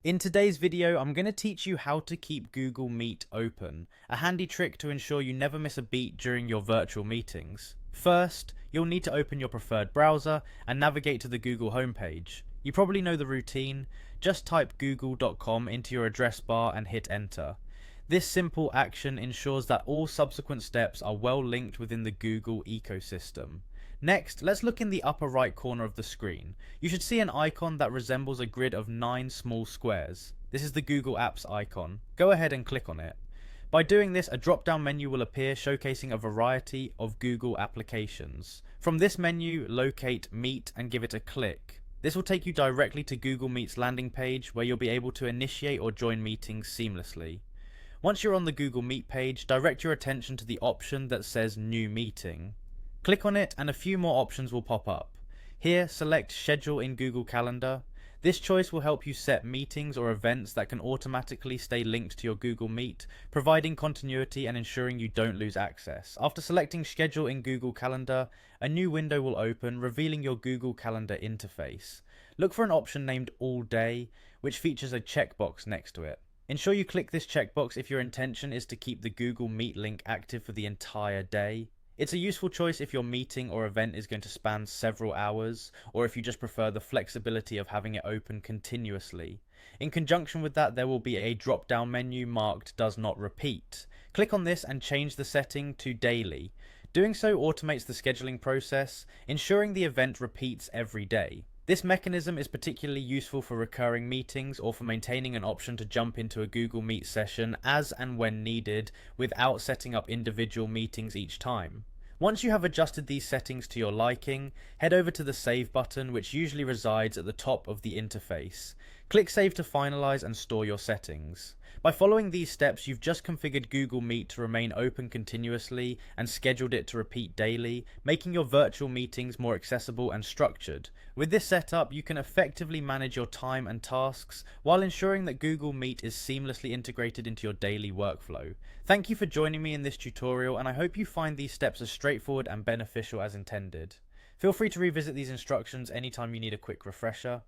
In today's video, I'm going to teach you how to keep Google Meet open, a handy trick to ensure you never miss a beat during your virtual meetings. First, you'll need to open your preferred browser and navigate to the Google homepage. You probably know the routine, just type google.com into your address bar and hit enter. This simple action ensures that all subsequent steps are well linked within the Google ecosystem. Next, let's look in the upper right corner of the screen. You should see an icon that resembles a grid of 9 small squares. This is the Google Apps icon. Go ahead and click on it. By doing this, a drop-down menu will appear showcasing a variety of Google applications. From this menu, locate Meet and give it a click. This will take you directly to Google Meet's landing page where you'll be able to initiate or join meetings seamlessly. Once you're on the Google Meet page, direct your attention to the option that says New Meeting. Click on it and a few more options will pop up. Here, select Schedule in Google Calendar. This choice will help you set meetings or events that can automatically stay linked to your Google Meet, providing continuity and ensuring you don't lose access. After selecting Schedule in Google Calendar, a new window will open, revealing your Google Calendar interface. Look for an option named All Day, which features a checkbox next to it. Ensure you click this checkbox if your intention is to keep the Google Meet link active for the entire day. It's a useful choice if your meeting or event is going to span several hours, or if you just prefer the flexibility of having it open continuously. In conjunction with that, there will be a drop-down menu marked Does Not Repeat. Click on this and change the setting to Daily. Doing so automates the scheduling process, ensuring the event repeats every day. This mechanism is particularly useful for recurring meetings or for maintaining an option to jump into a Google Meet session as and when needed without setting up individual meetings each time. Once you have adjusted these settings to your liking, head over to the Save button, which usually resides at the top of the interface. Click Save to finalize and store your settings. By following these steps, you've just configured Google Meet to remain open continuously and scheduled it to repeat daily, making your virtual meetings more accessible and structured. With this setup, you can effectively manage your time and tasks while ensuring that Google Meet is seamlessly integrated into your daily workflow. Thank you for joining me in this tutorial, and I hope you find these steps as straightforward and beneficial as intended. Feel free to revisit these instructions anytime you need a quick refresher.